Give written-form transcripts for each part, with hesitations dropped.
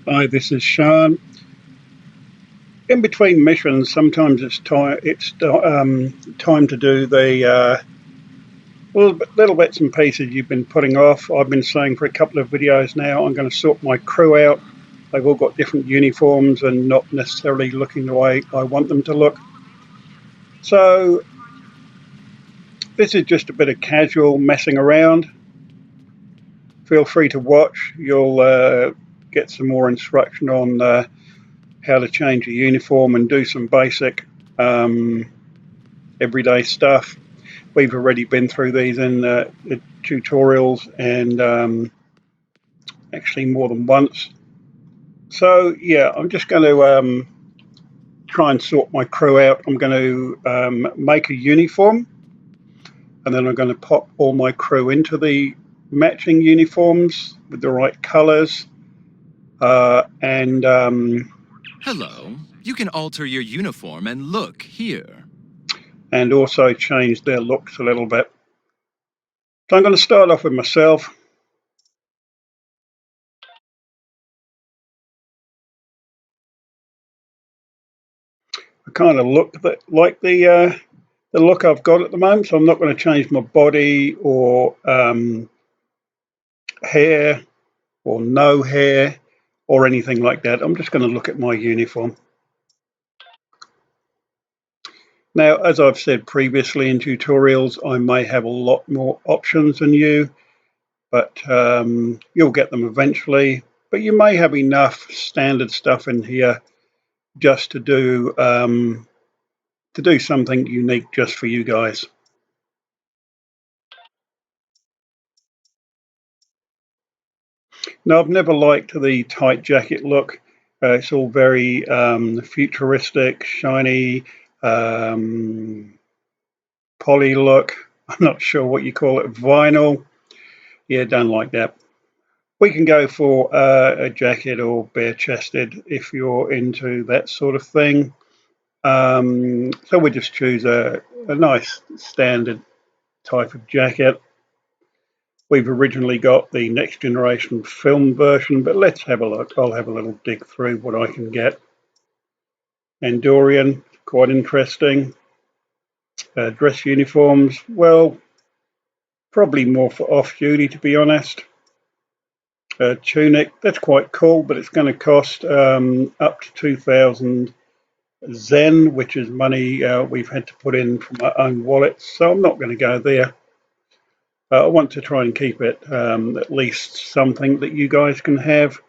Hi, this is Sean. In between missions, sometimes it's time. Time to do the little bits and pieces you've been putting off. I've been saying for a couple of videos now, I'm going to sort my crew out. They've all got different uniforms and not necessarily looking the way I want them to look. So this is just a bit of casual messing around. Feel free to watch. You'll get some more instruction on how to change a uniform and do some basic everyday stuff. We've already been through these in the tutorials and actually more than once. So yeah, I'm just going to try and sort my crew out. I'm going to make a uniform, and then I'm going to pop all my crew into the matching uniforms with the right colours. Hello. You can alter your uniform and look here. And also change their looks a little bit. So I'm going to start off with myself. I kind of look like the look I've got at the moment, so I'm not going to change my body or hair or no hair or anything like that. I'm just going to look at my uniform. Now, as I've said previously in tutorials, I may have a lot more options than you, but you'll get them eventually. But you may have enough standard stuff in here just to do something unique just for you guys. Now, I've never liked the tight jacket look. It's all very futuristic, shiny, poly look. I'm not sure what you call it, vinyl. Yeah, don't like that. We can go for a jacket or bare chested if you're into that sort of thing. So we just choose a nice standard type of jacket. We've originally got the next generation film version, but let's have a look. I'll have a little dig through what I can get. Andorian, quite interesting. Dress uniforms, well, probably more for off-duty, to be honest. Tunic, that's quite cool, but it's going to cost up to 2,000 Zen, which is money we've had to put in from our own wallets, so I'm not going to go there. I want to try and keep it at least something that you guys can have.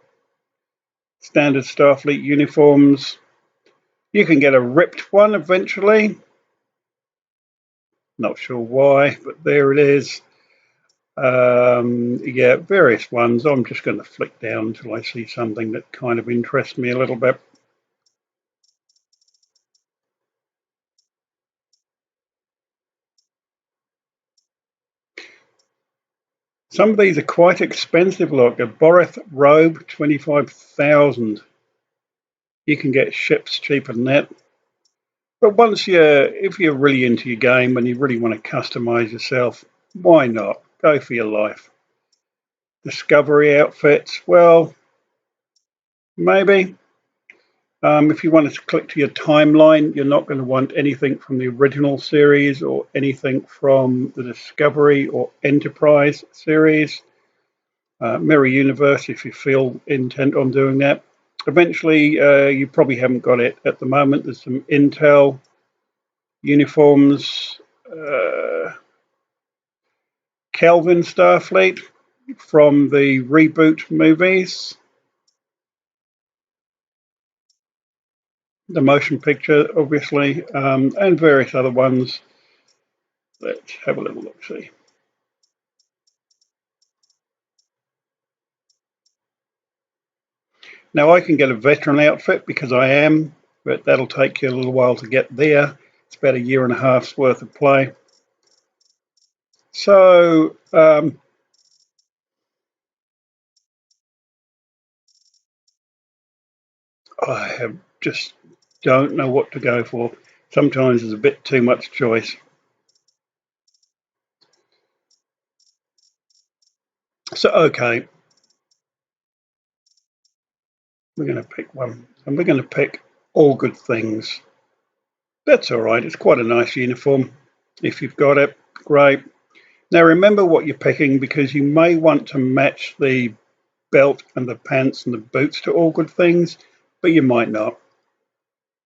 Standard Starfleet uniforms. You can get a ripped one eventually. Not sure why, but there it is. Yeah, various ones. I'm just going to flick down until I see something that kind of interests me a little bit. Some of these are quite expensive. Look, a Boreth robe, 25,000. You can get ships cheaper than that. But if you're really into your game and you really want to customize yourself, why not? Go for your life. Discovery outfits, well, maybe. If you want to click to your timeline, you're not going to want anything from the original series or anything from the Discovery or Enterprise series. Mirror Universe, if you feel intent on doing that. Eventually, you probably haven't got it at the moment. There's some Intel uniforms. Kelvin Starfleet from the reboot movies. The motion picture, obviously, and various other ones. Let's have a little look, see. Now I can get a veteran outfit because I am, but that'll take you a little while to get there. It's about a year and a half's worth of play. So I have just don't know what to go for. Sometimes there's a bit too much choice. So okay, We're going to pick one, and we're going to pick All Good Things. That's all right. It's quite a nice uniform. If you've got it, great. Now remember what you're picking, because you may want to match the belt and the pants and the boots to All Good Things, but you might not.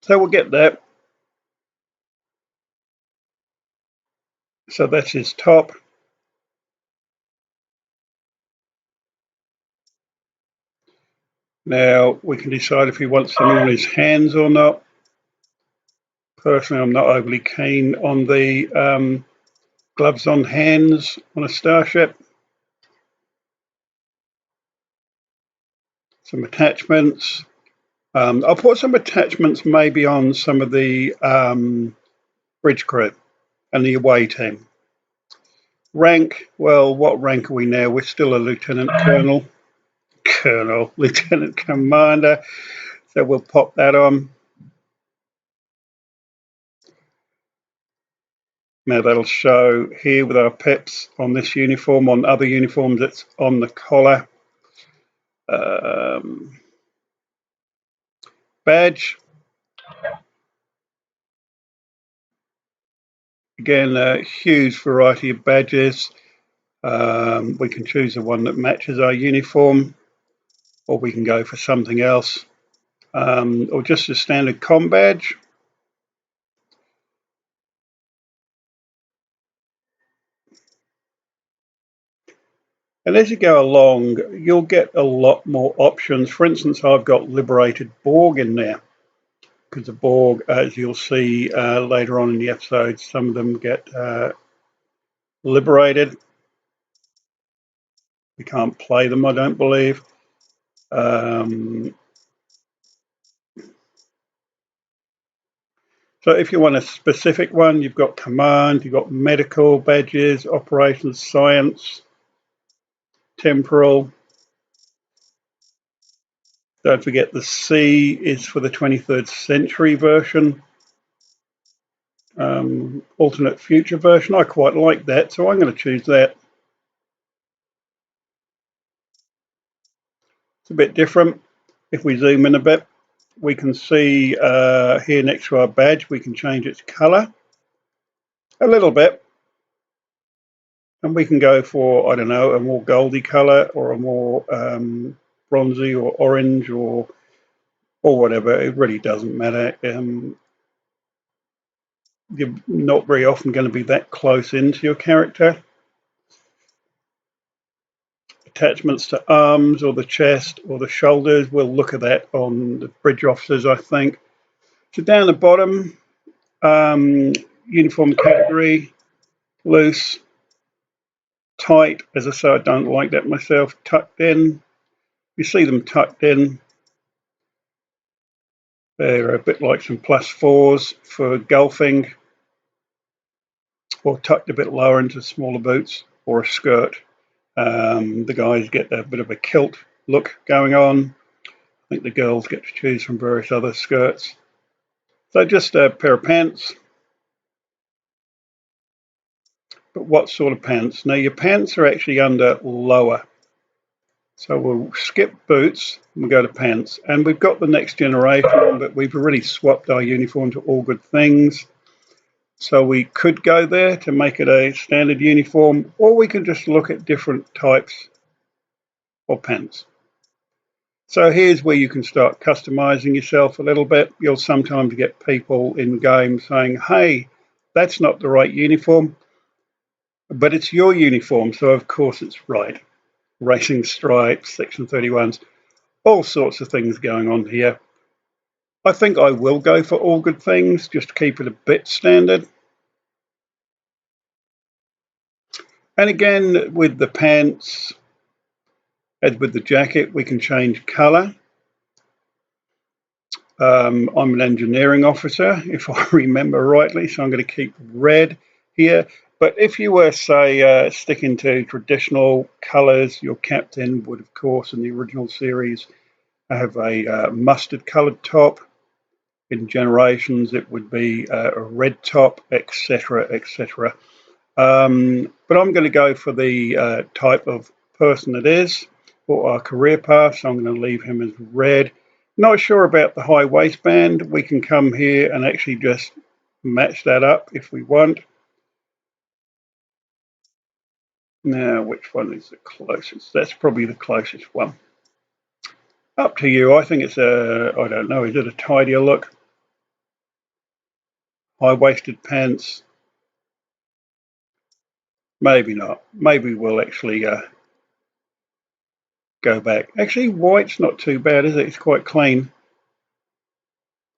So we'll get that. So that's his top. Now we can decide if he wants something on his hands or not. Personally, I'm not overly keen on the gloves on hands on a starship. Some attachments. I'll put some attachments maybe on some of the bridge crew and the away team. Rank, well, what rank are we now? We're still a lieutenant colonel. Lieutenant commander. So we'll pop that on. Now that'll show here with our pips on this uniform. On other uniforms, it's on the collar. Badge. Again, a huge variety of badges. We can choose the one that matches our uniform, or we can go for something else, or just a standard com badge. And as you go along, you'll get a lot more options. For instance, I've got Liberated Borg in there, because the Borg, as you'll see later on in the episode, some of them get liberated. We can't play them, I don't believe. So if you want a specific one, you've got command, you've got medical badges, operations science, temporal. Don't forget the C is for the 23rd century version. Alternate future version. I quite like that, so I'm going to choose that. It's a bit different. If we zoom in a bit, we can see here next to our badge, we can change its color a little bit. And we can go for, I don't know, a more goldy color or a more bronzy or orange or whatever. It really doesn't matter. You're not very often going to be that close into your character. Attachments to arms or the chest or the shoulders, we'll look at that on the bridge officers, I think. So down the bottom, uniform category, loose, tight. As I say, I don't like that myself. Tucked in. You see them tucked in. They're a bit like some +4s for golfing, or tucked a bit lower into smaller boots or a skirt. The guys get a bit of a kilt look going on. I think the girls get to choose from various other skirts. So just a pair of pants. But what sort of pants? Now your pants are actually under lower. So we'll skip boots and we'll go to pants. And we've got the next generation, but we've already swapped our uniform to All Good Things. So we could go there to make it a standard uniform, or we can just look at different types of pants. So here's where you can start customizing yourself a little bit. You'll sometimes get people in games saying, hey, that's not the right uniform, but it's your uniform, so of course it's right. Racing stripes, section 31s, all sorts of things going on here. I think I will go for All Good Things, just to keep it a bit standard. And again, with the pants, as with the jacket, we can change color. I'm an engineering officer, if I remember rightly, so I'm going to keep red here. But if you were, say, sticking to traditional colors, your captain would, of course, in the original series, have a mustard colored top. In Generations, it would be a red top, etc., etc. But I'm going to go for the type of person it is, or our career path, so I'm going to leave him as red. Not sure about the high waistband. We can come here and actually just match that up if we want. Now, which one is the closest? That's probably the closest one. Up to you. I think it's I don't know, is it a tidier look? High-waisted pants? Maybe not. Maybe we'll actually go back. Actually, white's not too bad, is it? It's quite clean.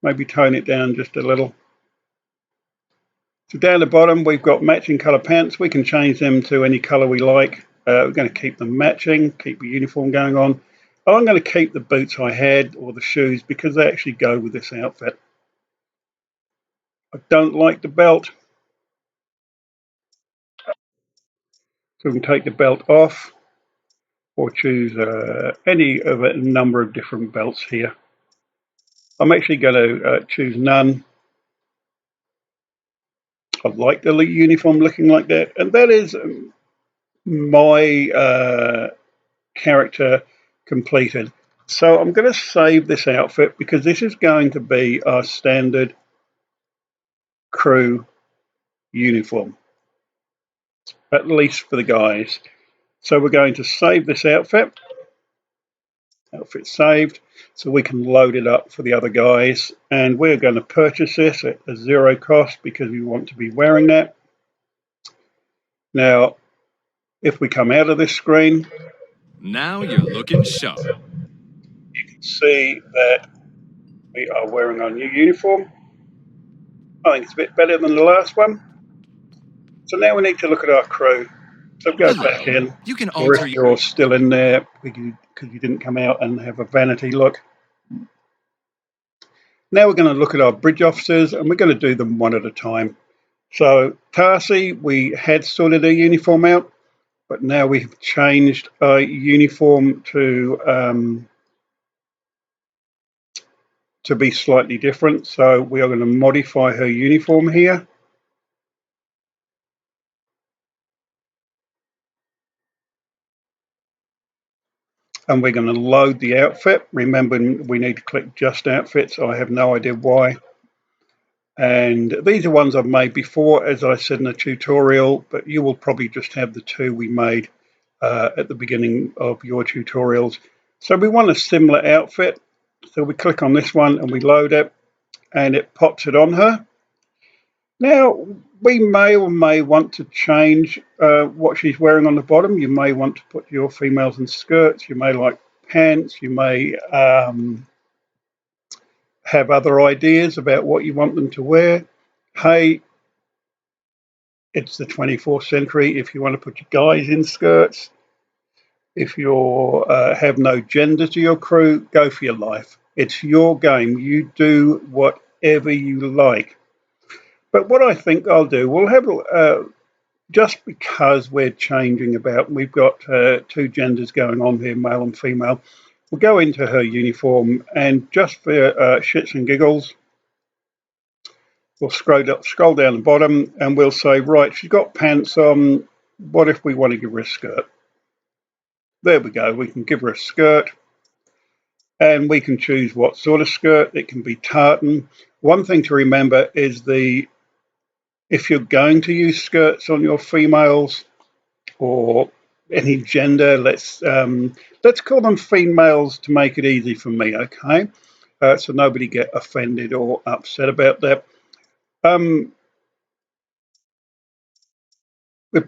Maybe tone it down just a little. So down the bottom, we've got matching colour pants. We can change them to any colour we like. We're going to keep them matching, keep the uniform going on. I'm going to keep the boots I had, or the shoes, because they actually go with this outfit. I don't like the belt. So we can take the belt off, or choose any of a number of different belts here. I'm actually going to choose none. I like the uniform looking like that, and that is my character completed. So I'm going to save this outfit because this is going to be our standard crew uniform, at least for the guys. So we're going to save this outfit saved, so we can load it up for the other guys, and we're going to purchase this at a zero cost because we want to be wearing that. Now, if we come out of this screen, Now you're looking sharp. you can see that we are wearing our new uniform. I think it's a bit better than the last one. So now we need to look at our crew. So go back Hello. in, You can or alter if you're still in there because you didn't come out and have a vanity look. Now we're going to look at our bridge officers, and we're going to do them one at a time. So Tarsi, we had sorted a uniform out, but now we've changed our uniform to be slightly different. So we are going to modify her uniform here. And we're going to load the outfit. Remember, we need to click just outfits. I have no idea why. And these are ones I've made before, as I said in the tutorial, but you will probably just have the two we made at the beginning of your tutorials. So we want a similar outfit. So we click on this one and we load it, and it pops it on her. Now, we may or may want to change what she's wearing on the bottom. You may want to put your females in skirts. You may like pants. You may have other ideas about what you want them to wear. Hey, it's the 24th century. If you want to put your guys in skirts, if you have no gender to your crew, go for your life. It's your game. You do whatever you like. But what I think I'll do, we'll have just because we're changing about, we've got two genders going on here, male and female. We'll go into her uniform, and just for shits and giggles, we'll scroll down the bottom, and we'll say, right, she's got pants on. What if we want to give her a skirt? There we go. We can give her a skirt, and we can choose what sort of skirt. It can be tartan. One thing to remember is if you're going to use skirts on your females or any gender, let's call them females to make it easy for me, okay? So nobody get offended or upset about that. We're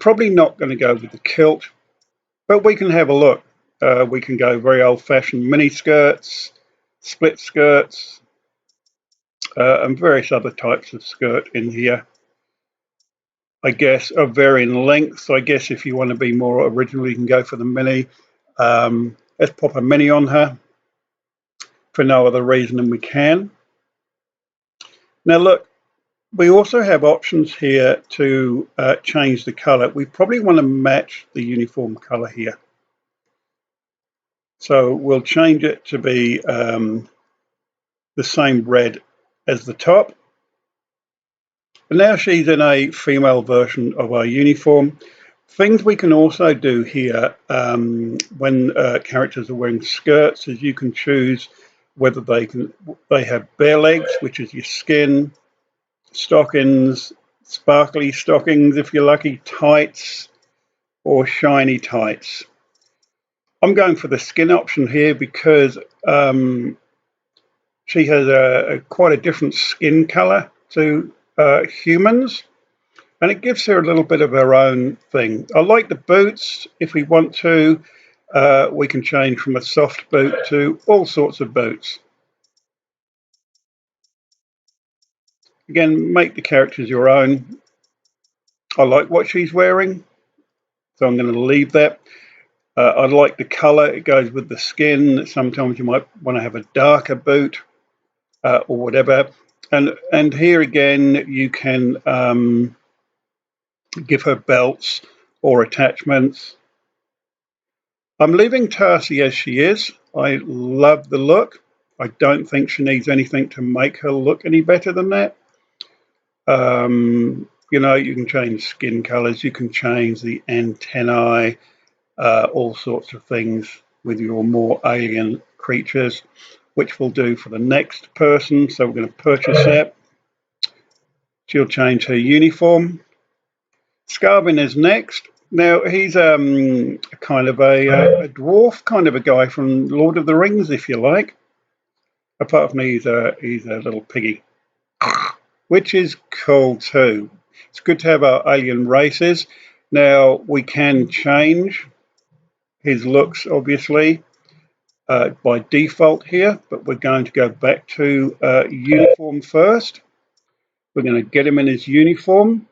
probably not going to go with the kilt, but we can have a look. We can go very old-fashioned mini skirts, split skirts, and various other types of skirt in here. I guess of varying lengths. I guess if you want to be more original, you can go for the mini. Let's pop a mini on her for no other reason than we can. Now look, we also have options here to change the color. We probably want to match the uniform color here. So we'll change it to be the same red as the top. And now she's in a female version of our uniform. Things we can also do here when characters are wearing skirts is you can choose whether they have bare legs, which is your skin, stockings, sparkly stockings if you're lucky, tights, or shiny tights. I'm going for the skin option here because she has quite a different skin color to humans, and it gives her a little bit of her own thing. I like the boots. If we want to, we can change from a soft boot to all sorts of boots. Again, make the characters your own. I like what she's wearing, so I'm going to leave that. I like the color. It goes with the skin. Sometimes you might want to have a darker boot or whatever. And here again, you can give her belts or attachments. I'm leaving Tarsi as she is. I love the look. I don't think she needs anything to make her look any better than that. You know, you can change skin colors, you can change the antennae, all sorts of things with your more alien creatures, which we'll do for the next person. So we're going to purchase that. She'll change her uniform. Scarvin is next. Now he's kind of a dwarf, kind of a guy from Lord of the Rings, if you like. Apart from he's a little piggy, which is cool too. It's good to have our alien races. Now we can change his looks, obviously, by default here, but we're going to go back to uniform first. We're going to get him in his uniform.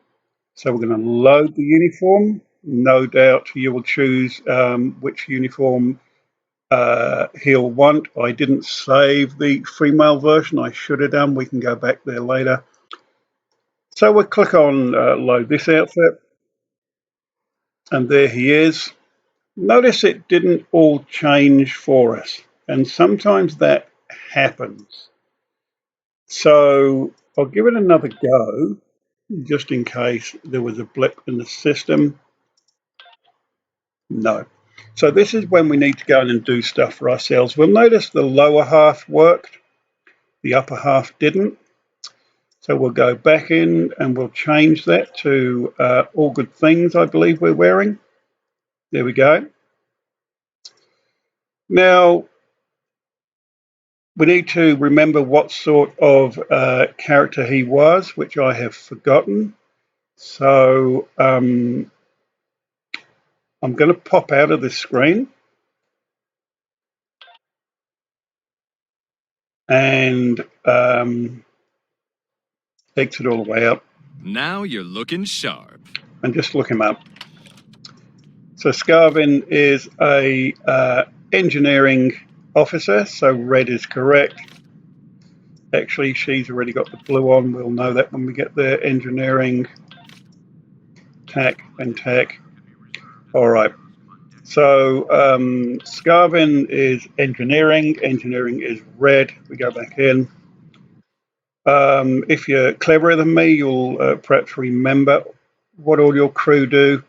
So we're going to load the uniform. No doubt you will choose which uniform he'll want. I didn't save the female version. I should have done. We can go back there later. So we'll click on load this outfit. And there he is. Notice it didn't all change for us. And sometimes that happens. So I'll give it another go, just in case there was a blip in the system. No. So this is when we need to go in and do stuff for ourselves. We'll notice the lower half worked, the upper half didn't. So we'll go back in and we'll change that to all good things, I believe we're wearing. There we go. Now, we need to remember what sort of character he was, which I have forgotten. So I'm going to pop out of this screen and exit all the way out. Now you're looking sharp. And just look him up. So Scarvin is a engineering officer, so red is correct. Actually, she's already got the blue on. We'll know that when we get there. Engineering, tack, and tack. All right. So Scarvin is engineering. Engineering is red. We go back in. If you're cleverer than me, you'll perhaps remember what all your crew do.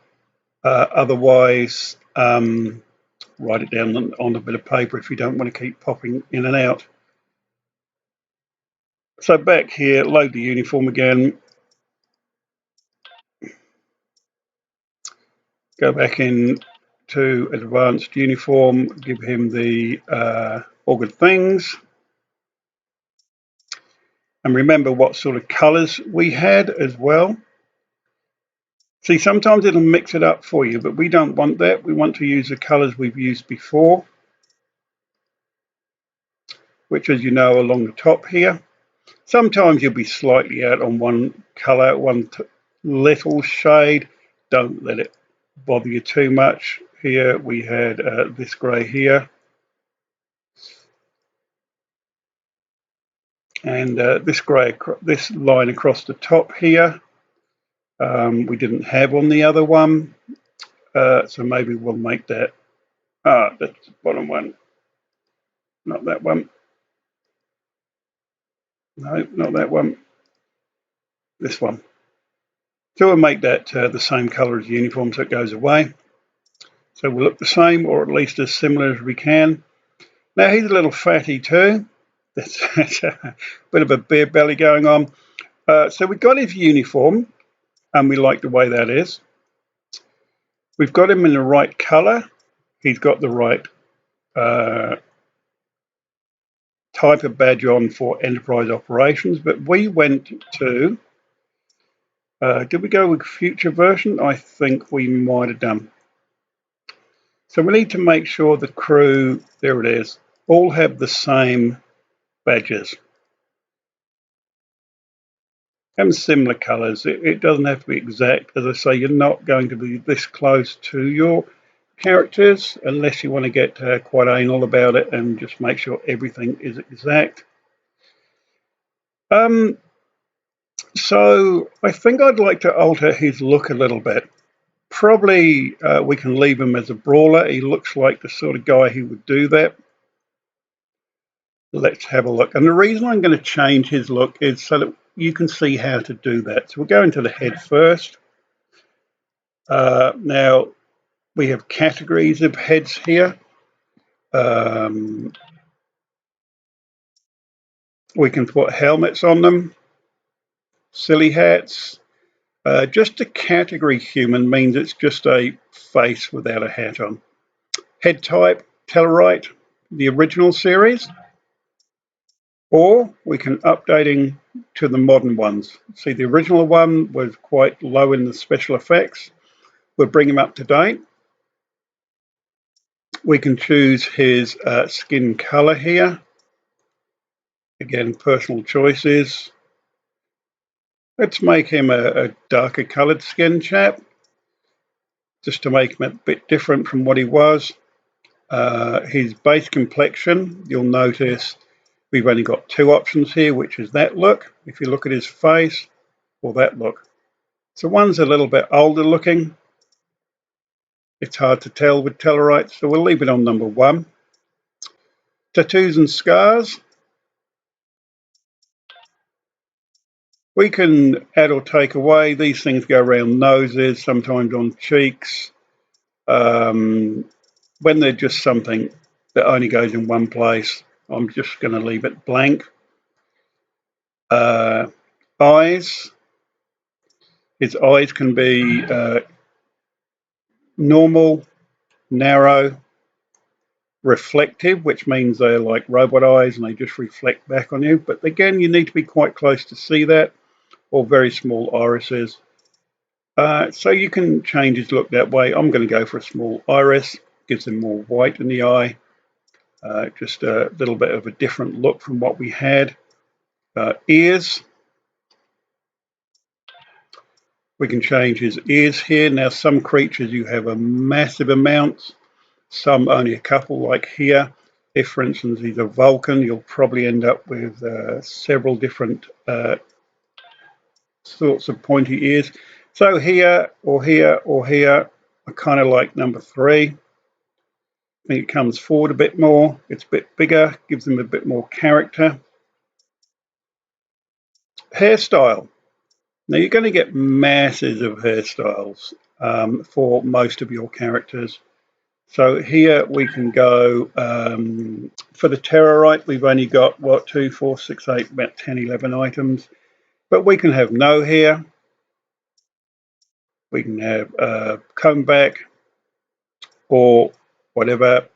Otherwise, write it down on a bit of paper if you don't want to keep popping in and out. So back here, load the uniform again. Go back in to advanced uniform, give him the all good things. And remember what sort of colors we had as well. See, sometimes it'll mix it up for you, but we don't want that. We want to use the colors we've used before, which, as you know, along the top here. Sometimes you'll be slightly out on one color, one little shade. Don't let it bother you too much. Here we had this grey here. And this grey, this line across the top here, we didn't have on the other one. So maybe we'll make that, that's the bottom one, not that one. No, not that one. This one. So we'll make that the same colour as the uniform so it goes away. So we'll look the same or at least as similar as we can. Now he's a little fatty too. That's a bit of a beer belly going on. So we got his uniform, and we like the way that is. We've got him in the right colour. He's got the right type of badge on for enterprise operations, but we went to, did we go with future version? I think we might have done. So we need to make sure the crew, there it is, all have the same badges and similar colours. It doesn't have to be exact. As I say, you're not going to be this close to your characters unless you want to get quite anal about it and just make sure everything is exact. So I think I'd like to alter his look a little bit. Probably we can leave him as a brawler. He looks like the sort of guy who would do that. Let's have a look. And the reason I'm going to change his look is so that you can see how to do that. So we'll go into the head first. Now, we have categories of heads here. We can put helmets on them, silly hats. Just a category human means it's just a face without a hat on. Head type, Tellarite, the original series. Or we can updating to the modern ones. See, the original one was quite low in the special effects. We'll bring him up to date. We can choose his skin color here. Again, personal choices. Let's make him a darker colored skin chap, just to make him a bit different from what he was. His base complexion, you'll notice we've only got two options here, which is that look, if you look at his face, or that look. So one's a little bit older looking. It's hard to tell with Tellarite, so we'll leave it on number 1. Tattoos and scars. We can add or take away. These things go around noses, sometimes on cheeks. When they're just something that only goes in one place, I'm just going to leave it blank. Eyes. His eyes can be normal, narrow, reflective, which means they're like robot eyes and they just reflect back on you. But again, you need to be quite close to see that, or very small irises. So you can change his look that way. I'm going to go for a small iris, gives him more white in the eye. Just a little bit of a different look from what we had. Ears. We can change his ears here. Now, some creatures you have a massive amount, some only a couple, like here. If, for instance, he's a Vulcan, you'll probably end up with several different sorts of pointy ears. So here, or here, or here, I kind of like number 3. I think it comes forward a bit more. It's a bit bigger, gives them a bit more character. Hairstyle. Now you're going to get masses of hairstyles for most of your characters. So here we can go, for the Terrorite, we've only got, what, 2, 4, 6, 8, about 10, 11 items. But we can have no hair. We can have comb back or whatever.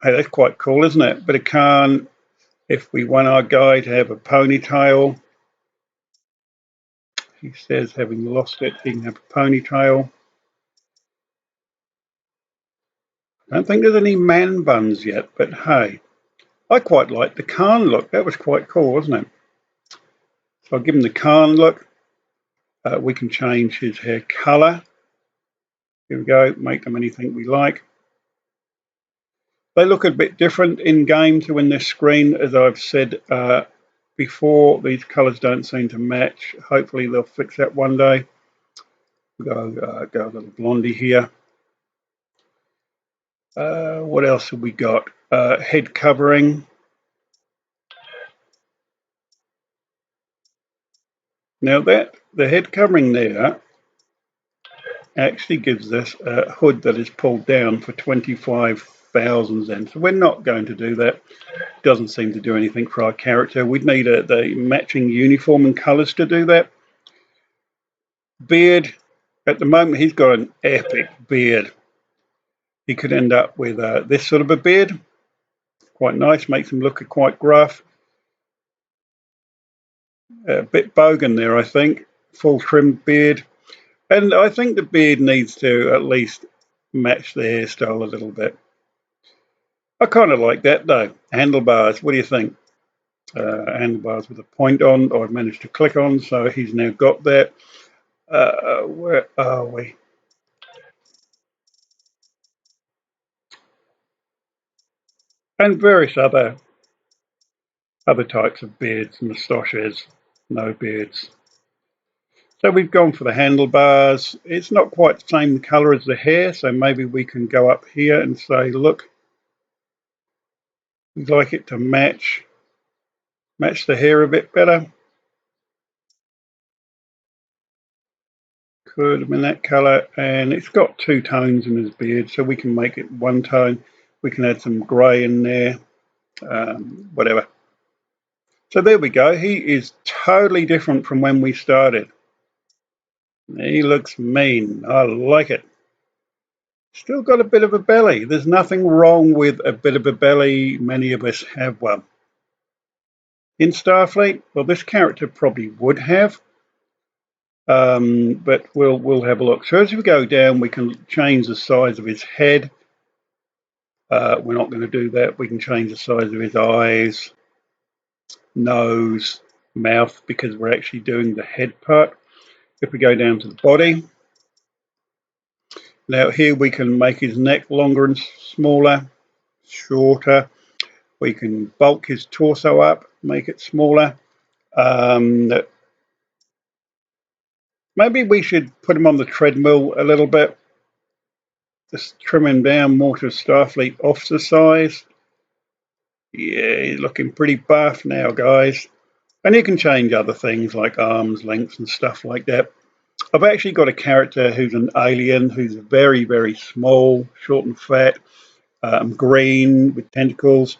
Hey, that's quite cool, isn't it? But it can't, if we want our guy to have a ponytail, he says having lost it, he can have a ponytail. I don't think there's any man buns yet, but hey, I quite like the Khan look. That was quite cool, wasn't it? So I'll give him the Khan look. We can change his hair color. Here we go, make them anything we like. They look a bit different in game to in this screen. As I've said before, these colors don't seem to match. Hopefully they'll fix that one day. We'll go a little blondie here. What else have we got? Head covering. Now that the head covering there actually gives us a hood that is pulled down for 25 thousands then. So we're not going to do that. Doesn't seem to do anything for our character. We'd need the matching uniform and colours to do that. Beard. At the moment, he's got an epic beard. He could end up with this sort of a beard. Quite nice, makes him look quite gruff. A bit bogan there, I think. Full trimmed beard. And I think the beard needs to at least match the hairstyle a little bit. I kind of like that though. Handlebars, what do you think? Handlebars with a point on, I've managed to click on, so he's now got that. Where are we? And various other types of beards, moustaches, no beards. So we've gone for the handlebars. It's not quite the same colour as the hair, so maybe we can go up here and say, look, we'd like it to match the hair a bit better. Could have been that colour, and it's got two tones in his beard, so we can make it one tone. We can add some grey in there, whatever. So there we go. He is totally different from when we started. He looks mean. I like it. Still got a bit of a belly. There's nothing wrong with a bit of a belly. Many of us have one. In Starfleet, well, this character probably would have, but we'll have a look. So as we go down, we can change the size of his head. We're not going to do that. We can change the size of his eyes, nose, mouth, because we're actually doing the head part. If we go down to the body, now here we can make his neck longer and smaller, shorter. We can bulk his torso up, make it smaller. Maybe we should put him on the treadmill a little bit. Just trim him down more to Starfleet officer size. Yeah, he's looking pretty buff now, guys. And you can change other things like arms lengths and stuff like that. I've actually got a character who's an alien, who's very, very small, short and fat, green with tentacles.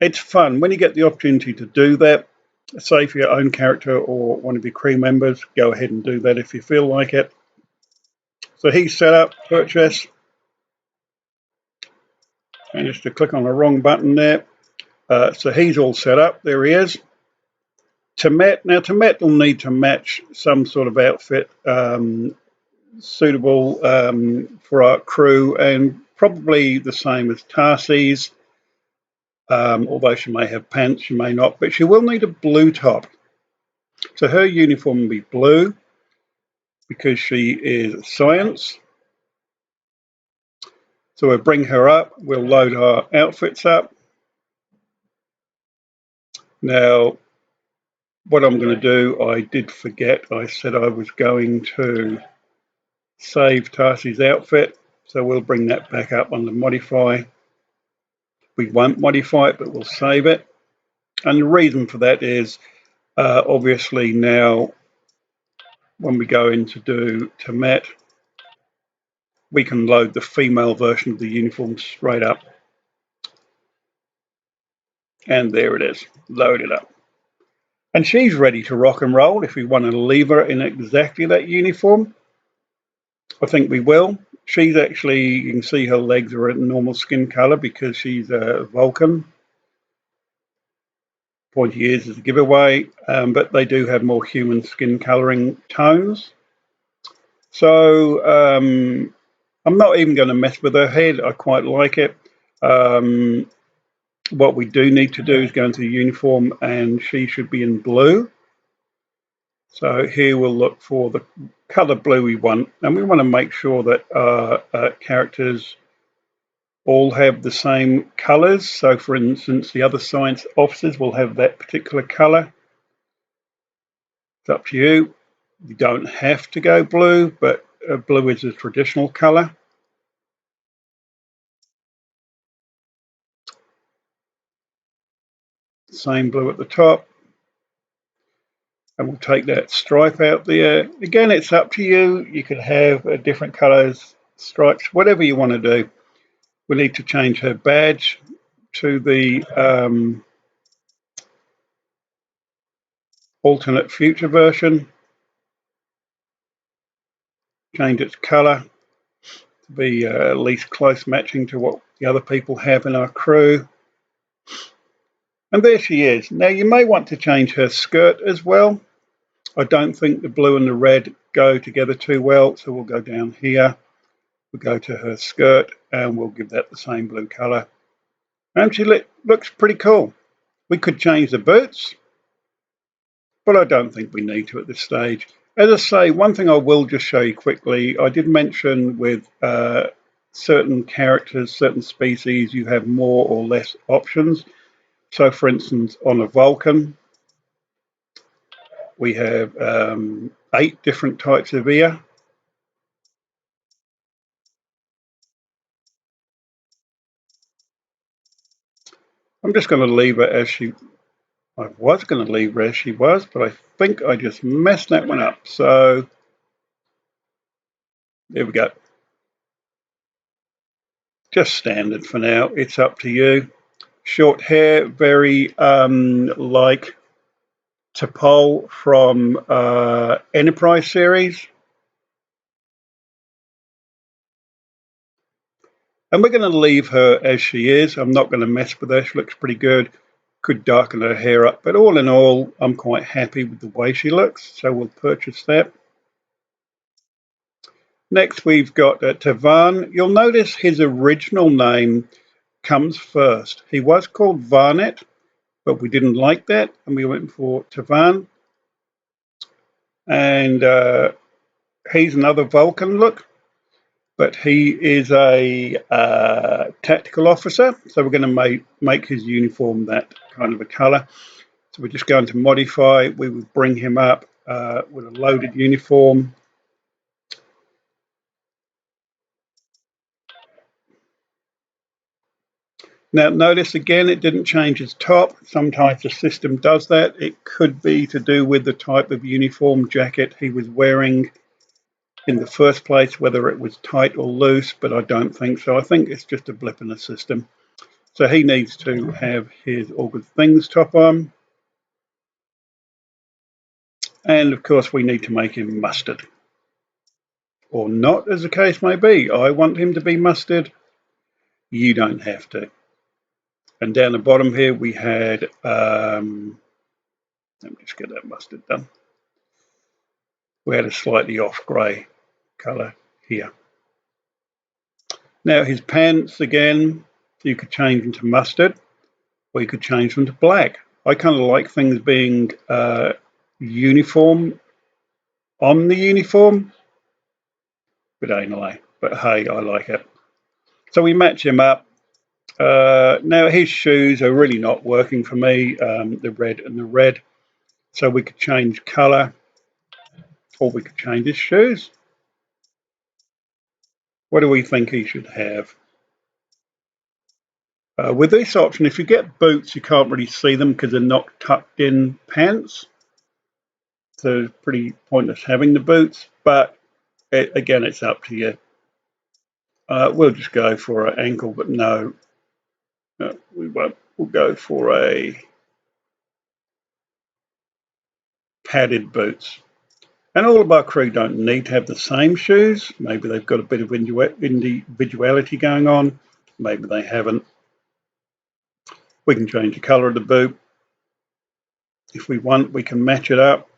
It's fun when you get the opportunity to do that. Say for your own character or one of your crew members, go ahead and do that if you feel like it. So he's set up, purchase. Managed to click on the wrong button there. So he's all set up. There he is. Tamet. Now Tamet will need to match some sort of outfit suitable for our crew, and probably the same as Tarsi's. Although she may have pants, she may not, but she will need a blue top. So her uniform will be blue because she is science. So we'll bring her up. We'll load our outfits up. Now, what I'm going to do, I did forget. I said I was going to save Tarsi's outfit. So we'll bring that back up on the modify. We won't modify it, but we'll save it. And the reason for that is obviously now when we go in to do Tamet, we can load the female version of the uniform straight up. And there it is, loaded up. And she's ready to rock and roll. If we want to leave her in exactly that uniform, I think we will. She's actually, you can see her legs are a normal skin color because she's a Vulcan. Pointy ears is a giveaway, but they do have more human skin coloring tones. So I'm not even going to mess with her head. I quite like it. What we do need to do is go into the uniform, and she should be in blue. So here we'll look for the color blue we want, and we want to make sure that our characters all have the same colors. So for instance, the other science officers will have that particular color. It's up to you. You don't have to go blue, but blue is a traditional color. Same blue at the top. And we'll take that stripe out there. Again, it's up to you. You could have different colors, stripes, whatever you want to do. We need to change her badge to the alternate future version. Change its colour to be at least close matching to what the other people have in our crew. And there she is. Now you may want to change her skirt as well. I don't think the blue and the red go together too well, so we'll go down here. We'll go to her skirt and we'll give that the same blue colour. And she looks pretty cool. We could change the boots, but I don't think we need to at this stage. As I say, one thing I will just show you quickly, I did mention with certain characters, certain species, you have more or less options. So for instance, on a Vulcan, we have 8 different types of ear. I'm just going to leave her as she, I was going to leave her as she was, but I think I just messed that one up. So there we go. Just standard for now. It's up to you. Short hair, very like T'Pol from Enterprise series. And we're going to leave her as she is. I'm not going to mess with her. She looks pretty good. Could darken her hair up. But all in all, I'm quite happy with the way she looks. So we'll purchase that. Next, we've got Tavan. You'll notice his original name comes first. He was called Varnet, but we didn't like that. And we went for Tavan. And he's another Vulcan look. But he is a tactical officer, so we're going to make his uniform that kind of a colour. So we're just going to modify. We will bring him up with a loaded uniform. Now notice again it didn't change his top. Sometimes the system does that. It could be to do with the type of uniform jacket he was wearing in the first place, whether it was tight or loose, but I don't think so. I think it's just a blip in the system. So he needs to have his All Good Things top on. And of course we need to make him mustard. Or not, as the case may be. I want him to be mustard. You don't have to. And down the bottom here we had, let me just get that mustard done. We had a slightly off grey colour here. Now his pants, again, you could change them to mustard, or you could change them to black. I kind of like things being uniform on the uniform, but anyway, but hey, I like it. So we match him up. Now his shoes are really not working for me, the red and the red. So we could change colour, or we could change his shoes. What do we think he should have? With this option, if you get boots, you can't really see them because they're not tucked in pants. So it's pretty pointless having the boots, but again, it's up to you. We'll just go for an ankle, but no, we won't. We'll go for a padded boots. And all of our crew don't need to have the same shoes. Maybe they've got a bit of individuality going on. Maybe they haven't. We can change the colour of the boot. If we want, we can match it up.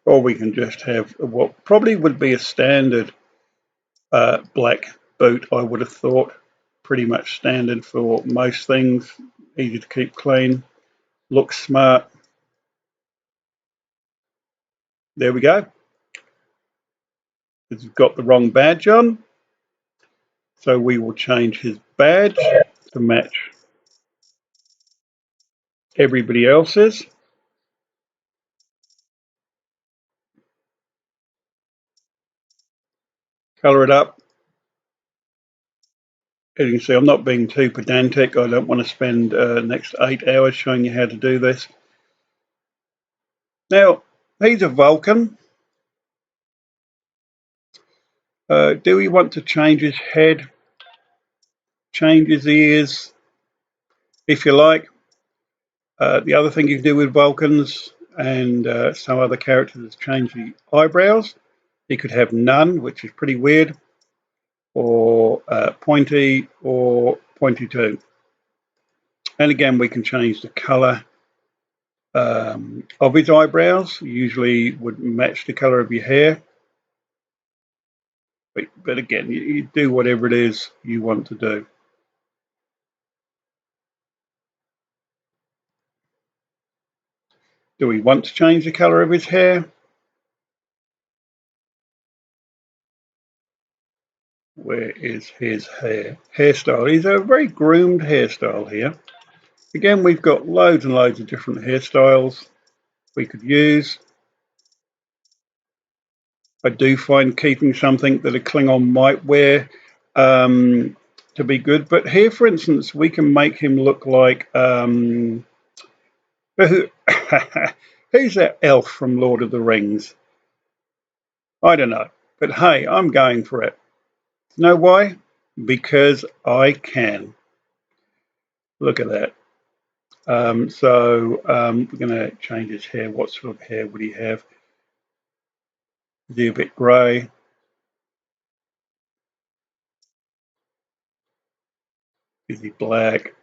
Or we can just have what probably would be a standard black boot, I would have thought. Pretty much standard for most things. Easy to keep clean. Looks smart. There we go. It's got the wrong badge on. So we will change his badge to match everybody else's. Colour it up. As you can see, I'm not being too pedantic. I don't want to spend the next 8 hours showing you how to do this. Now, he's a Vulcan. Do we want to change his head, change his ears, if you like? The other thing you can do with Vulcans and some other characters is change the eyebrows. He could have none, which is pretty weird, or pointy, or pointy too. And again, we can change the color of his eyebrows. Usually would match the color of your hair. But again, you do whatever it is you want to do. Do we want to change the color of his hair? Where is his hairstyle? He's a very groomed hairstyle here. Again, we've got loads and loads of different hairstyles we could use. I do find keeping something that a Klingon might wear to be good. But here, for instance, we can make him look like who's that elf from Lord of the Rings? I don't know. But hey, I'm going for it. You know why? Because I can. Look at that. We're going to change his hair. What sort of hair would he have? Is he a bit grey? Is he black?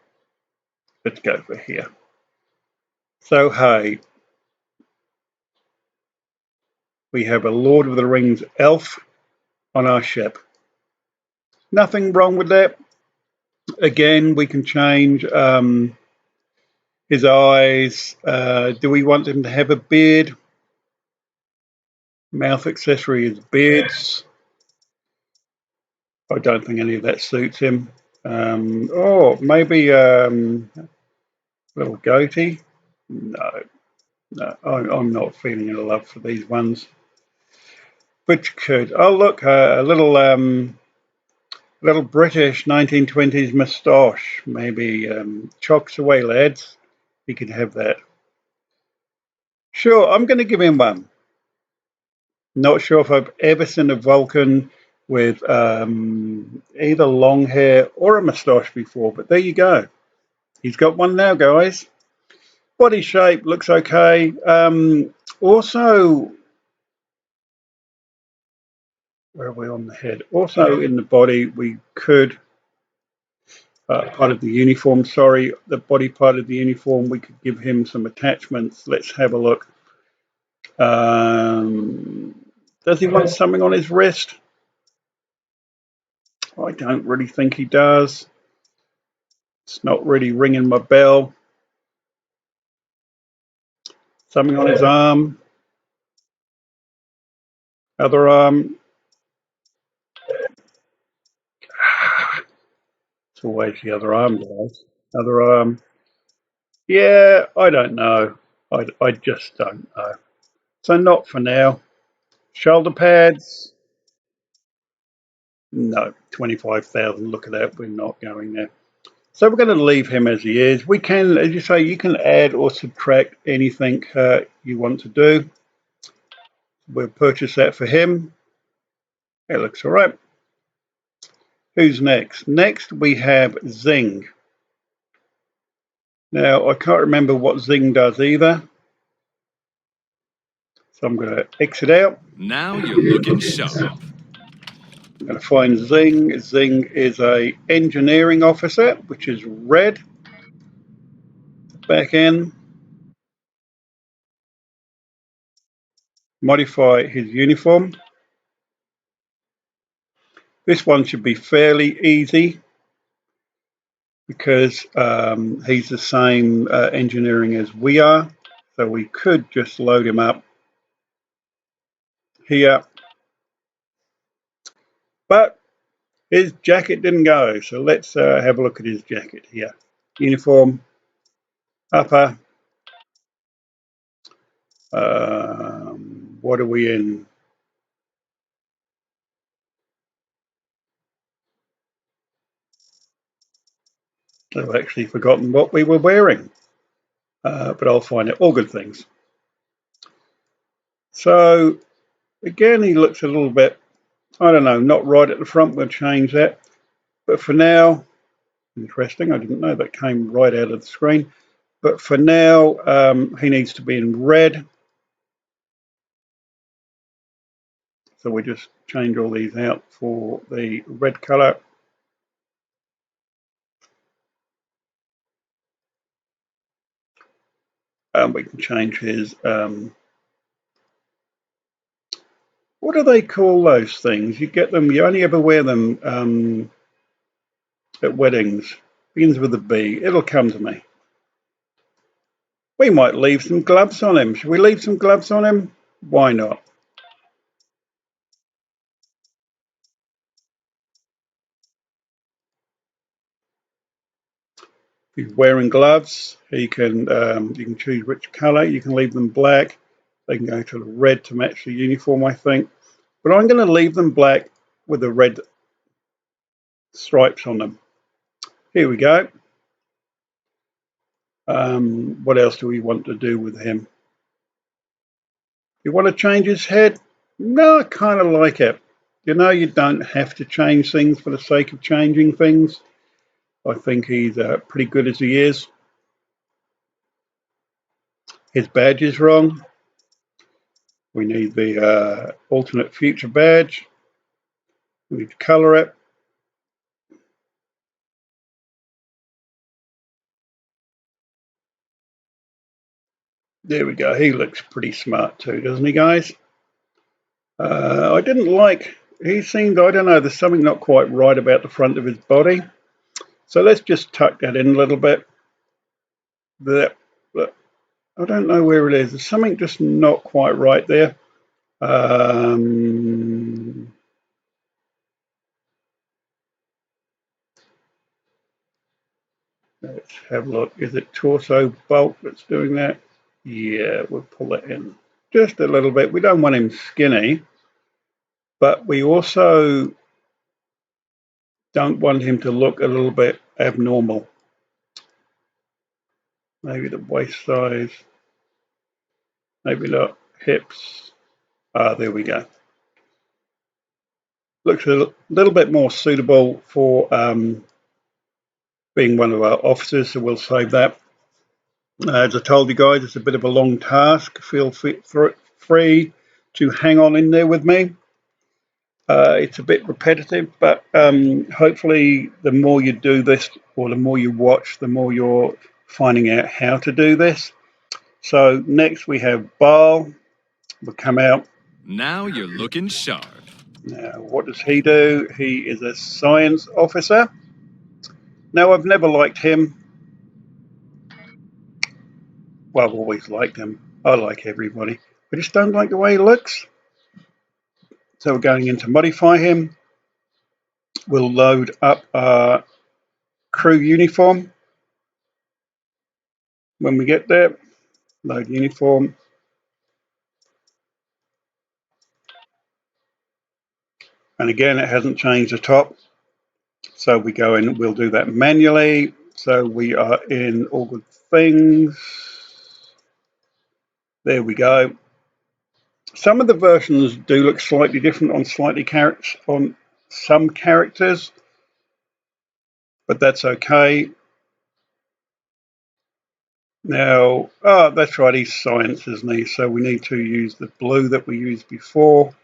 Let's go for here. So, hey, we have a Lord of the Rings elf on our ship. Nothing wrong with that. Again, we can change his eyes. Do we want him to have a beard? Mouth accessory is beards. I don't think any of that suits him. Maybe little goatee. No, I'm not feeling any love for these ones. But you could. Oh, look, a little British 1920s moustache. Maybe chocks away, lads. He could have that. Sure, I'm going to give him one. Not sure if I've ever seen a Vulcan with either long hair or a moustache before, but there you go. He's got one now, guys. Body shape looks okay. Also, where are we on the head? Also in the body, we could, part of the uniform, sorry, the body part of the uniform, we could give him some attachments. Let's have a look. Does he want something on his wrist? I don't really think he does. It's not really ringing my bell. Something on his arm. Other arm. It's always the other arm, guys. Other arm. Yeah, I don't know. I just don't know. So not for now. Shoulder pads. No, 25,000. Look at that. We're not going there. So we're going to leave him as he is. We can, as you say, you can add or subtract anything you want to do. We'll purchase that for him. It looks all right. Who's next? Next we have Zing. Now I can't remember what Zing does either. So I'm going to exit out. Now you're looking sharp. I'm going to find Zing. Zing is a engineering officer, which is red. Back in. Modify his uniform. This one should be fairly easy because he's the same engineering as we are. So we could just load him up here. But his jacket didn't go. So let's have a look at his jacket here. Uniform, upper. What are we in? I've actually forgotten what we were wearing. But I'll find it. All good things. So again, he looks a little bit I don't know, not right at the front. We'll change that. But for now, interesting, I didn't know that came right out of the screen. But for now, he needs to be in red. So we just change all these out for the red color. We can change his, what do they call those things? You get them, you only ever wear them at weddings. Begins with a B. It'll come to me. We might leave some gloves on him. Should we leave some gloves on him? Why not? If he's wearing gloves, he can you can choose which color. You can leave them black. They can go to the red to match the uniform, I think. But I'm going to leave them black with the red stripes on them. Here we go. What else do we want to do with him? You want to change his head? No, I kind of like it. You know, you don't have to change things for the sake of changing things. I think he's pretty good as he is. His badge is wrong. We need the alternate future badge. We need to color it. There we go. He looks pretty smart too, doesn't he, guys? I didn't like, he seemed, I don't know, there's something not quite right about the front of his body. So let's just tuck that in a little bit. That, I don't know where it is. There's something just not quite right there. Let's have a look. Is it torso bulk that's doing that? Yeah, we'll pull it in just a little bit. We don't want him skinny, but we also don't want him to look a little bit abnormal. Maybe the waist size, maybe not hips. There we go. Looks a little bit more suitable for being one of our officers, so we'll save that. As I told you guys, it's a bit of a long task. Feel free to hang on in there with me. It's a bit repetitive, but hopefully the more you do this or the more you watch, the more you're finding out how to do this. So next we have Baal will come out. Now you're looking sharp. Now, what does he do? He is a science officer. Now, I've never liked him. Well, I've always liked him. I like everybody. I just don't like the way he looks. So we're going in to modify him. We'll load up our crew uniform. When we get there, load uniform. And again, it hasn't changed the top. So we go in, we'll do that manually. So we are in all good things. There we go. Some of the versions do look slightly different on some characters, but that's okay. Now, that's right, he's science, isn't he? So we need to use the blue that we used before.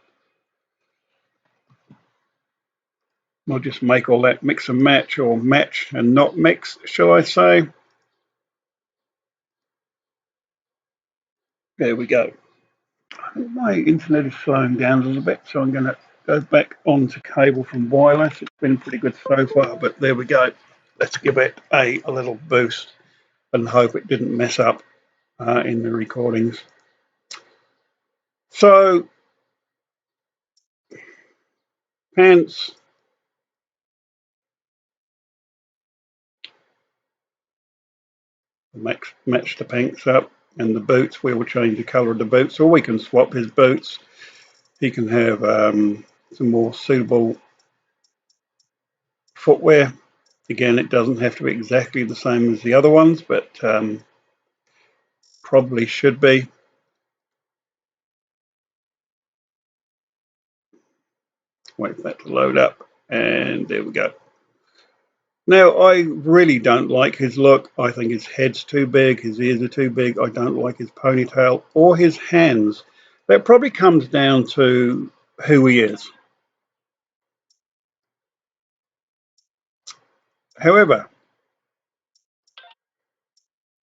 We'll just make all that mix and match, or match and not mix, shall I say. There we go. My internet is slowing down a little bit, so I'm going to go back onto cable from wireless. It's been pretty good so far, but there we go. Let's give it a little boost and hope it didn't mess up in the recordings. So, pants. Match the pants up, and the boots, we will change the colour of the boots, or we can swap his boots. He can have some more suitable footwear. Again, it doesn't have to be exactly the same as the other ones, but probably should be. Wait for that to load up, and there we go. Now, I really don't like his look. I think his head's too big, his ears are too big. I don't like his ponytail or his hands. That probably comes down to who he is. However,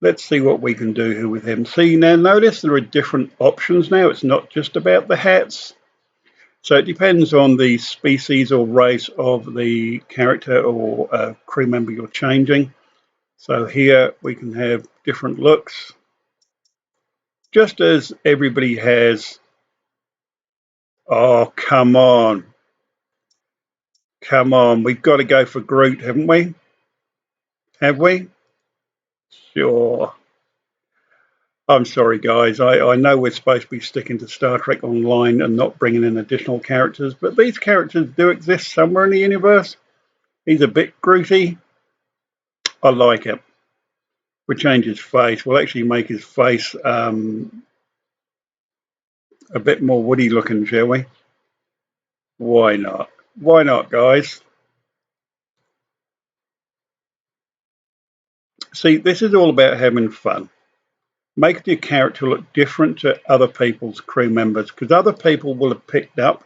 let's see what we can do here with him. See, now notice there are different options now. It's not just about the hats. So it depends on the species or race of the character or crew member you're changing. So here we can have different looks, just as everybody has. Oh, come on. Come on. We've got to go for Groot, haven't we? Have we? Sure. I'm sorry, guys. I know we're supposed to be sticking to Star Trek Online and not bringing in additional characters, but these characters do exist somewhere in the universe. He's a bit Grooty. I like it. We'll change his face. We'll actually make his face a bit more woody looking, shall we? Why not? Why not, guys? See, this is all about having fun. Make your character look different to other people's crew members, because other people will have picked up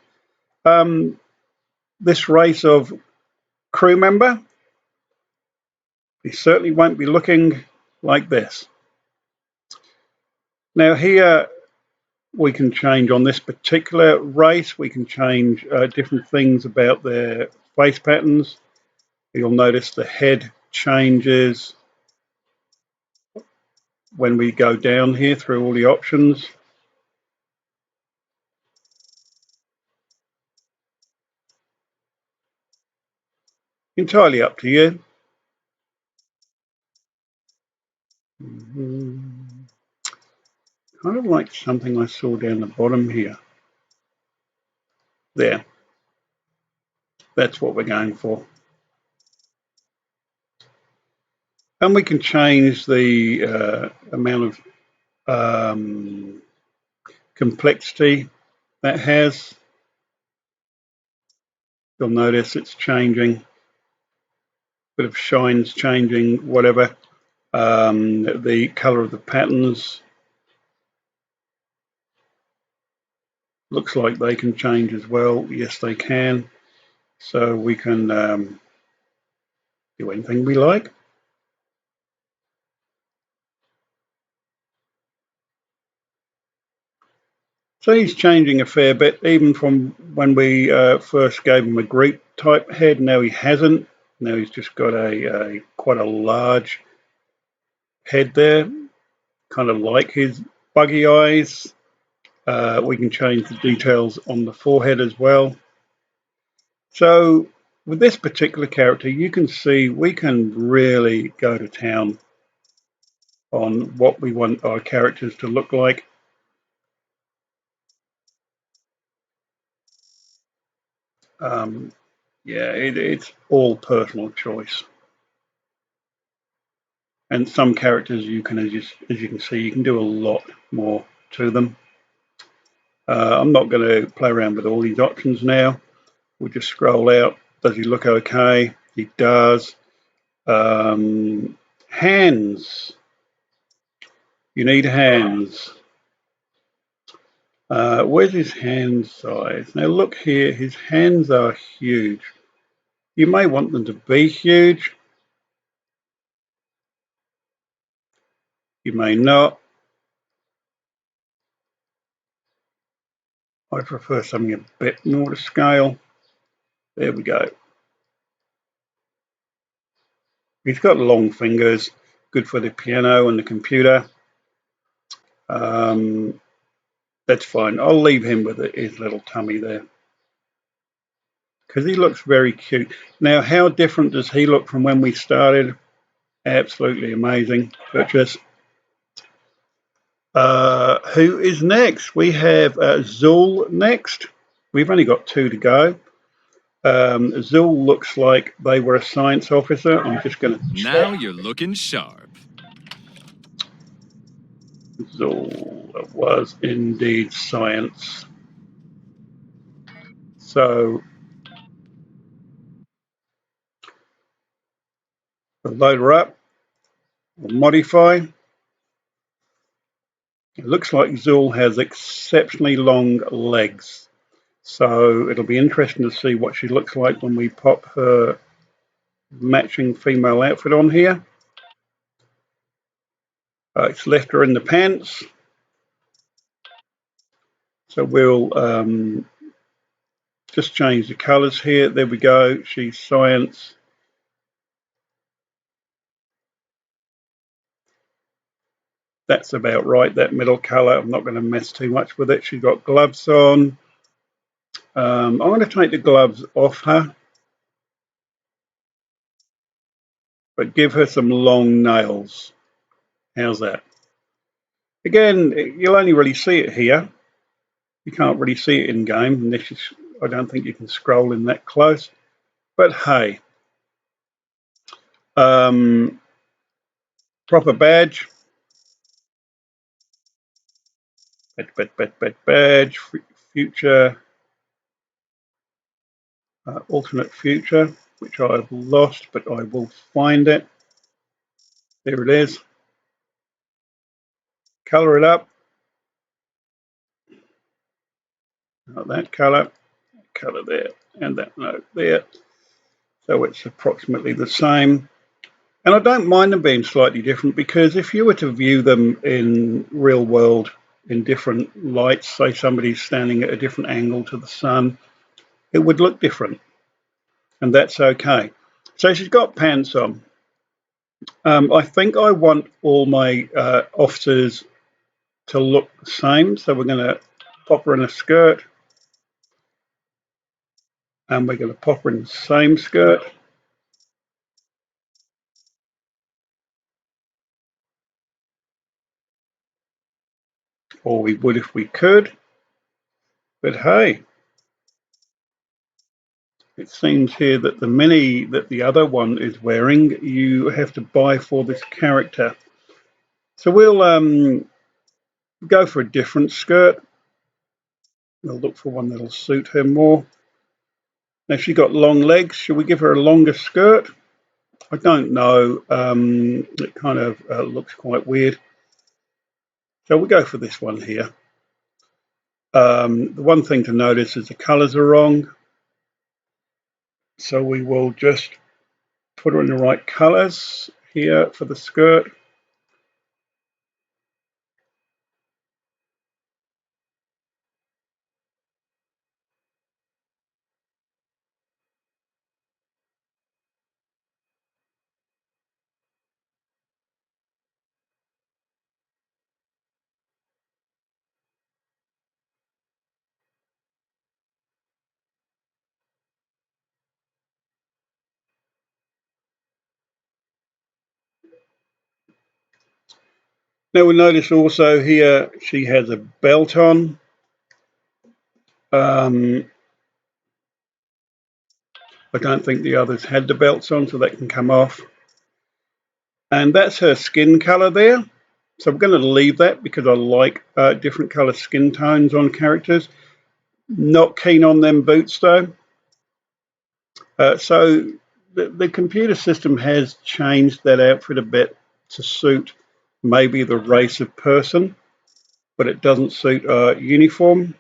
this race of crew member. He certainly won't be looking like this. Now here we can change on this particular race. We can change different things about their face patterns. You'll notice the head changes when we go down here through all the options. Entirely up to you. Kind of like something I saw down the bottom here. There. That's what we're going for. And we can change the amount of complexity that has. You'll notice it's changing. Bit of shine's changing, whatever. The color of the patterns looks like they can change as well. Yes, they can. So we can do anything we like. So he's changing a fair bit, even from when we first gave him a Greek type head. Now he hasn't. Now he's just got a quite a large head there, kind of like his buggy eyes. We can change the details on the forehead as well. So with this particular character, you can see we can really go to town on what we want our characters to look like. Yeah, it's all personal choice. And some characters you can, as you can see, you can do a lot more to them. I'm not going to play around with all these options now. We'll just scroll out. Does he look okay? He does. Hands. You need hands. Where's his hand size? Now look here, his hands are huge. You may want them to be huge. You may not. I prefer something a bit more to scale. There we go. He's got long fingers, good for the piano and the computer. That's fine. I'll leave him with his little tummy there, because he looks very cute. Now, how different does he look from when we started? Absolutely amazing. Purchase. Who is next? We have Zuul next. We've only got 2 to go. Zuul looks like they were a science officer. I'm just going to check. Now you're looking sharp. Zuul was indeed science. So We'll load her up. We'll modify. It looks like Zuul has exceptionally long legs. So it'll be interesting to see what she looks like when we pop her matching female outfit on here. It's left her in the pants. So we'll just change the colors here. There we go. She's science. That's about right, that middle color. I'm not going to mess too much with it. She's got gloves on. I'm going to take the gloves off her, but give her some long nails. How's that? Again, you'll only really see it here. You can't really see it in game, unless I don't think you can scroll in that close. But hey, proper badge. Badge, future, alternate future, which I've lost, but I will find it. There it is. Color it up. Not that color there, and that note there. So it's approximately the same. And I don't mind them being slightly different, because if you were to view them in real world in different lights, say somebody's standing at a different angle to the sun, it would look different, and that's okay. So she's got pants on. I think I want all my officers to look the same, so we're going to pop her in a skirt, and we're going to pop her in the same skirt. Or we would if we could, but hey, it seems here that the mini that the other one is wearing, you have to buy for this character. So we'll go for a different skirt. We'll look for one that'll suit her more. Now she's got long legs. Should we give her a longer skirt? I don't know. It kind of looks quite weird. So we'll go for this one here. The one thing to notice is the colors are wrong. So we will just put her in the right colors here for the skirt. Now we'll notice also here she has a belt on. I don't think the others had the belts on, so that can come off. And that's her skin color there. So I'm going to leave that because I like different color skin tones on characters. Not keen on them boots though. So the computer system has changed that outfit a bit to suit maybe the race of person, but it doesn't suit uniform.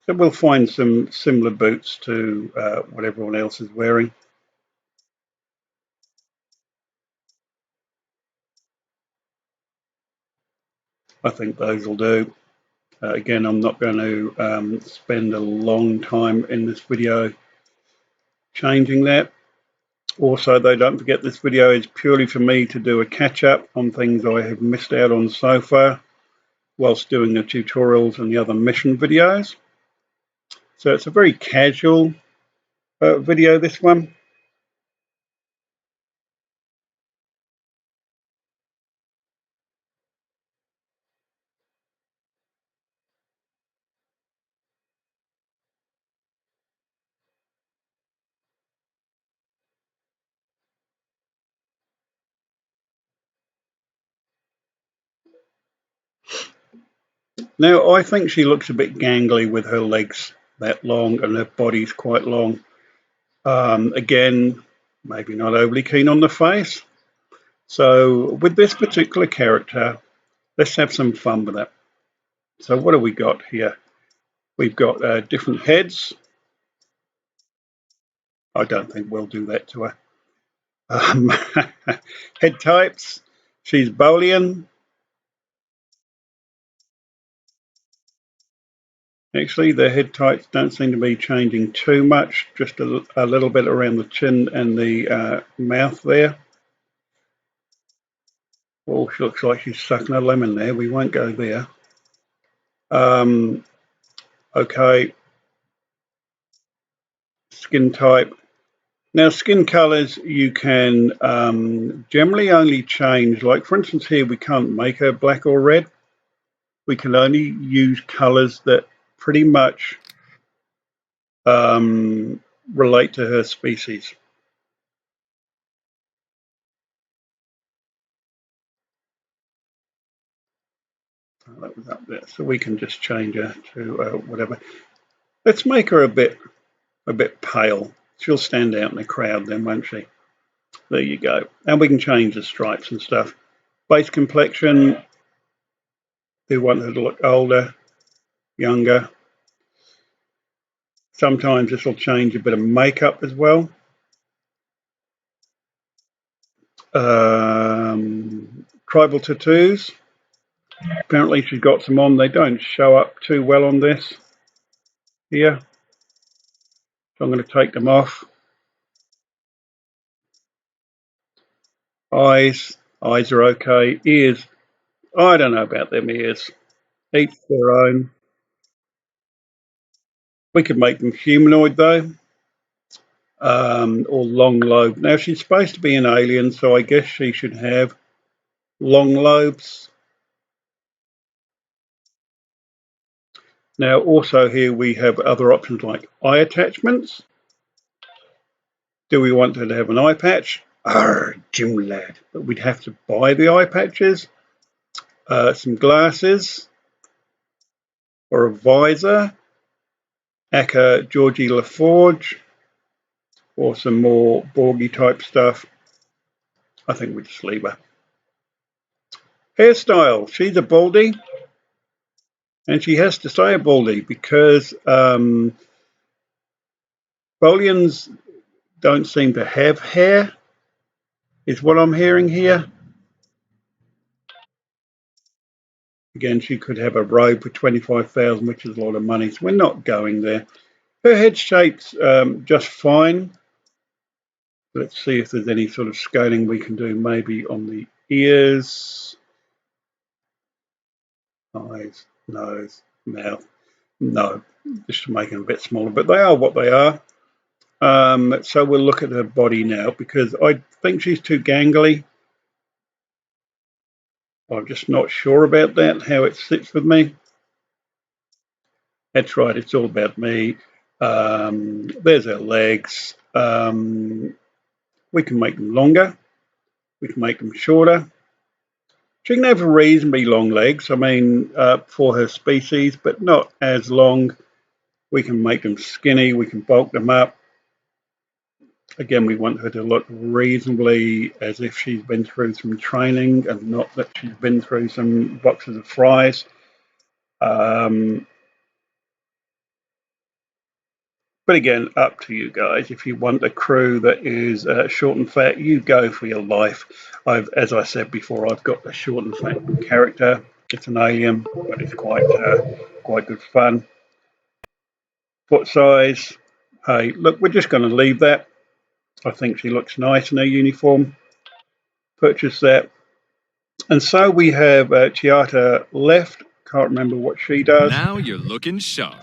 So we'll find some similar boots to what everyone else is wearing. I think those will do. Again, I'm not going to spend a long time in this video changing that. Also, though, don't forget this video is purely for me to do a catch-up on things I have missed out on so far whilst doing the tutorials and the other mission videos. So it's a very casual video, this one. Now, I think she looks a bit gangly with her legs that long and her body's quite long. Again, maybe not overly keen on the face. So with this particular character, let's have some fun with it. So what have we got here? We've got different heads. I don't think we'll do that to her. Head types. She's Bolian. Actually, the head types don't seem to be changing too much, just a little bit around the chin and the mouth there. Oh, she looks like she's sucking a lemon there. We won't go there. Okay. Skin type. Now, skin colors you can generally only change. Like, for instance, here we can't make her black or red. We can only use colors that pretty much relate to her species. That was up there, so we can just change her to whatever. Let's make her a bit pale. She'll stand out in the crowd then, won't she? There you go. And we can change the stripes and stuff. Base complexion, we want her to look older, younger. Sometimes this will change a bit of makeup as well. Tribal tattoos. Apparently she's got some on. They don't show up too well on this here. So I'm going to take them off. Eyes are okay. Ears, I don't know about them ears. Each their own. We could make them humanoid though, or long lobe. Now she's supposed to be an alien, so I guess she should have long lobes. Now also here we have other options like eye attachments. Do we want her to have an eye patch? Jim lad. But we'd have to buy the eye patches. Some glasses or a visor. Aka Georgie LaForge. Or some more Borgie type stuff. I think we just leave her. Hairstyle. She's a baldy. And she has to stay a baldy because Bolians don't seem to have hair, is what I'm hearing here. Again, she could have a robe for 25,000, which is a lot of money. So we're not going there. Her head shape's just fine. Let's see if there's any sort of scaling we can do, maybe on the ears, eyes, nose, mouth. No, just to make them a bit smaller, but they are what they are. So we'll look at her body now because I think she's too gangly. I'm just not sure about that, how it sits with me. That's right, it's all about me. There's her legs. We can make them longer. We can make them shorter. She can have reasonably long legs, I mean, for her species, but not as long. We can make them skinny. We can bulk them up. Again, we want her to look reasonably as if she's been through some training and not that she's been through some boxes of fries. But again, up to you guys. If you want a crew that is short and fat, you go for your life. As I said before, I've got a short and fat character. It's an alien, but it's quite good fun. Foot size. Hey, look, we're just going to leave that. I think she looks nice in her uniform. Purchase that. And so we have Tiato left. Can't remember what she does. Now you're looking sharp.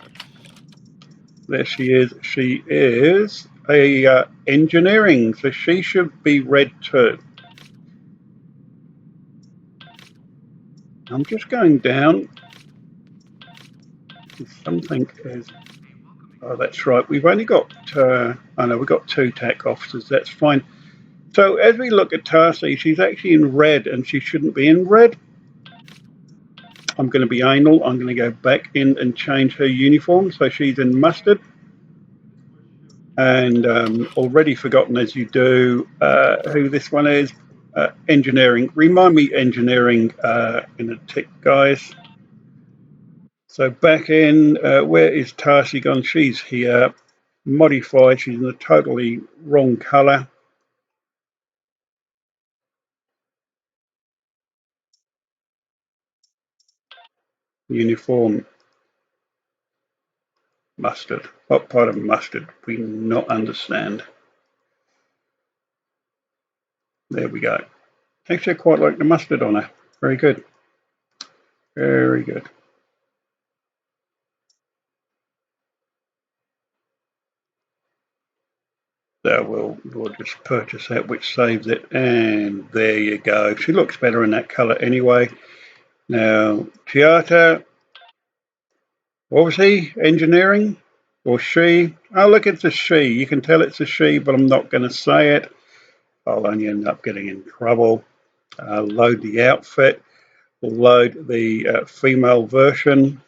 There she is. She is a engineering, so she should be red too. I'm just going down. Something is. Oh, that's right. We've only got. Oh no, we've got 2 TAC officers. That's fine. So as we look at Tarsi, she's actually in red, and she shouldn't be in red. I'm going to be anal. I'm going to go back in and change her uniform, so she's in mustard. And already forgotten, as you do, who this one is. Engineering. Remind me engineering in a tick, guys. So back in, where is Tarsi gone? She's here. Modified. She's in a totally wrong color. Uniform. Mustard. What part of mustard? We not understand. There we go. Actually, I quite like the mustard on her. Very good. Very good. So we'll just purchase that, which saves it. And there you go. She looks better in that color anyway. Now, Tiato. What was he? Engineering? Or she? Oh, look, it's a she. You can tell it's a she, but I'm not going to say it. I'll only end up getting in trouble. Load the outfit. Load the female version.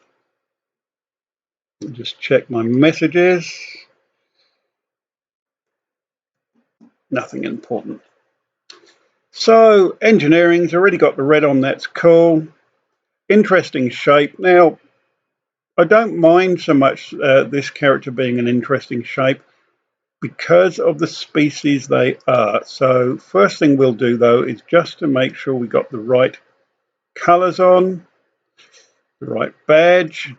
Just check my messages. Nothing important. So engineering's already got the red on. That's cool. Interesting shape. Now, I don't mind so much this character being an interesting shape because of the species they are. So first thing we'll do, though, is just to make sure we got the right colors on, the right badge.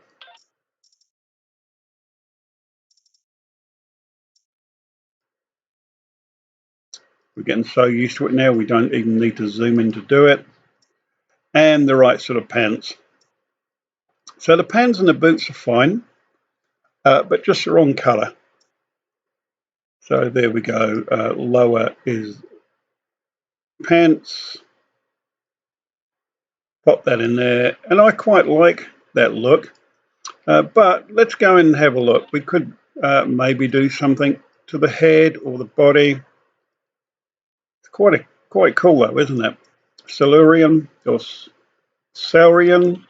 We're getting so used to it now, we don't even need to zoom in to do it. And the right sort of pants. So the pants and the boots are fine, but just the wrong color. So there we go. Lower is pants. Pop that in there. And I quite like that look. But let's go and have a look. We could maybe do something to the head or the body. It's quite cool though, isn't it? Silurian or Saurian.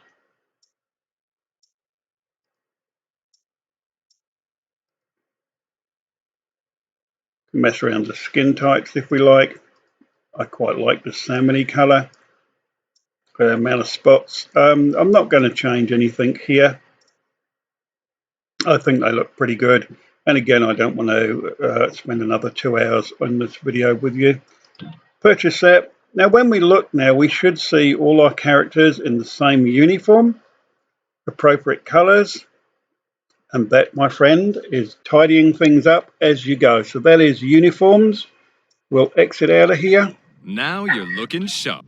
Mess around the skin types if we like. I quite like the salmony colour. The amount of spots. I'm not going to change anything here. I think they look pretty good. And again, I don't want to spend another 2 hours on this video with you. Purchase that. Now, when we look now, we should see all our characters in the same uniform, appropriate colours. And that, my friend, is tidying things up as you go. So that is uniforms. We'll exit out of here. Now you're looking sharp.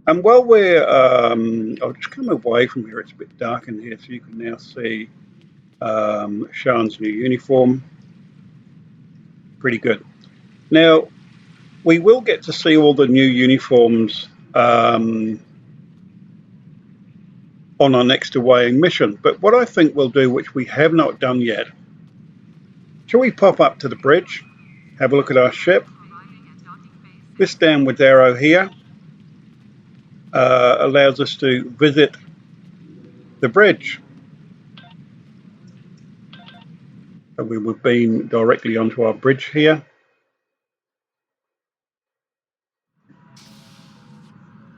And while we're, I'll just come away from here. It's a bit dark in here, so you can now see Sean's new uniform. Pretty good. Now, we will get to see all the new uniforms on our next away mission. But what I think we'll do, which we have not done yet, shall we pop up to the bridge, have a look at our ship? This downwards arrow here allows us to visit the bridge. So we would beam directly onto our bridge here.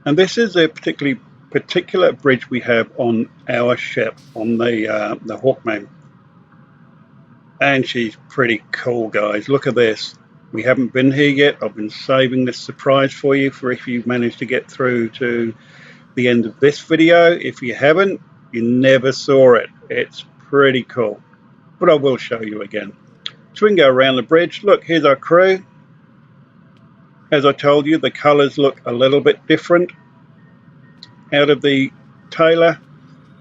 And this is a particular bridge we have on our ship, on the Hawkman. And she's pretty cool, guys. Look at this. We haven't been here yet. I've been saving this surprise for you for if you've managed to get through to the end of this video. If you haven't, you never saw it. It's pretty cool. But I will show you again. So we can go around the bridge. Look, here's our crew. As I told you, the colors look a little bit different out of the tailor.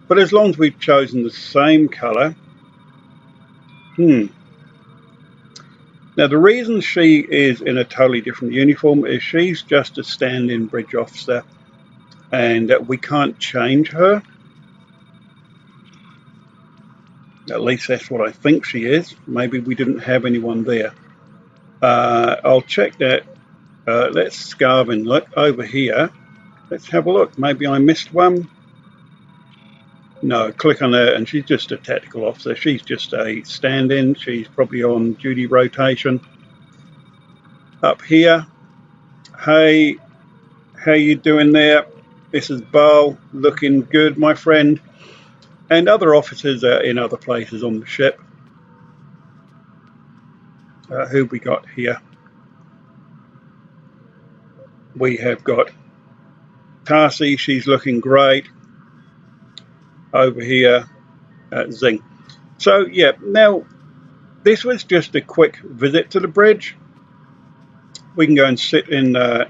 But as long as we've chosen the same color. Now, the reason she is in a totally different uniform is she's just a stand-in bridge officer, and we can't change her. At least that's what I think she is. Maybe we didn't have anyone there. I'll check that. Let's scarve and look over here. Let's have a look. Maybe I missed one. No, click on her, and she's just a tactical officer. She's just a stand-in. She's probably on duty rotation. Up here, hey, how you doing there? This is Baal, looking good, my friend. And other officers are in other places on the ship. Who we got here? We have got Tarsi, she's looking great. Over here, Zing. So, yeah, now this was just a quick visit to the bridge. We can go and sit in our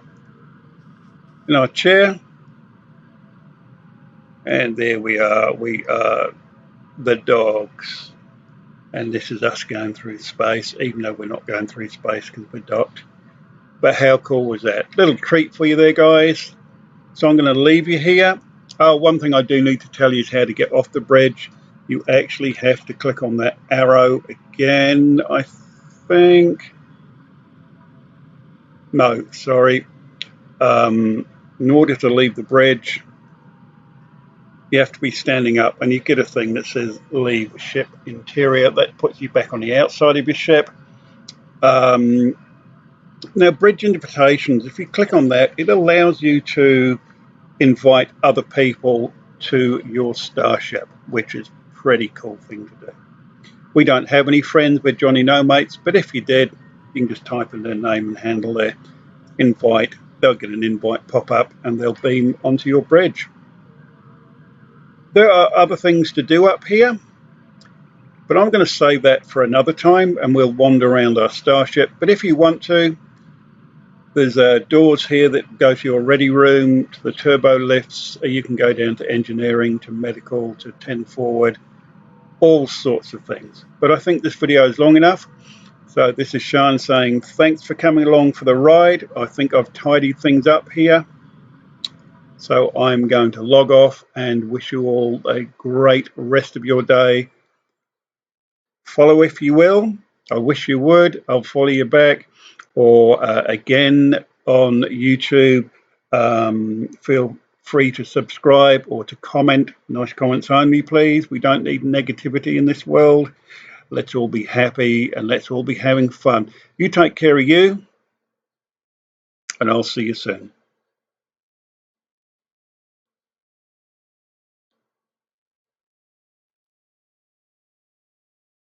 chair. And there we are. We are the dogs. And this is us going through space, even though we're not going through space because we're docked. But how cool was that? Little treat for you there, guys. So I'm going to leave you here. Oh, one thing I do need to tell you is how to get off the bridge. You actually have to click on that arrow again, I think. No, sorry. In order to leave the bridge, you have to be standing up, and you get a thing that says leave ship interior. That puts you back on the outside of your ship. Now, bridge invitations, if you click on that, it allows you to invite other people to your starship, which is a pretty cool thing to do. We don't have any friends with Johnny No Mates, but if you did, you can just type in their name and handle their invite. They'll get an invite pop up and they'll beam onto your bridge. There are other things to do up here, but I'm going to save that for another time and we'll wander around our starship. But if you want to, there's doors here that go to your ready room, to the turbo lifts. You can go down to engineering, to medical, to 10 forward, all sorts of things. But I think this video is long enough. So this is Sean saying thanks for coming along for the ride. I think I've tidied things up here. So I'm going to log off and wish you all a great rest of your day. Follow if you will. I wish you would. I'll follow you back. Or again on YouTube, feel free to subscribe or to comment. Nice comments only, please. We don't need negativity in this world. Let's all be happy and let's all be having fun. You take care of you, and I'll see you soon.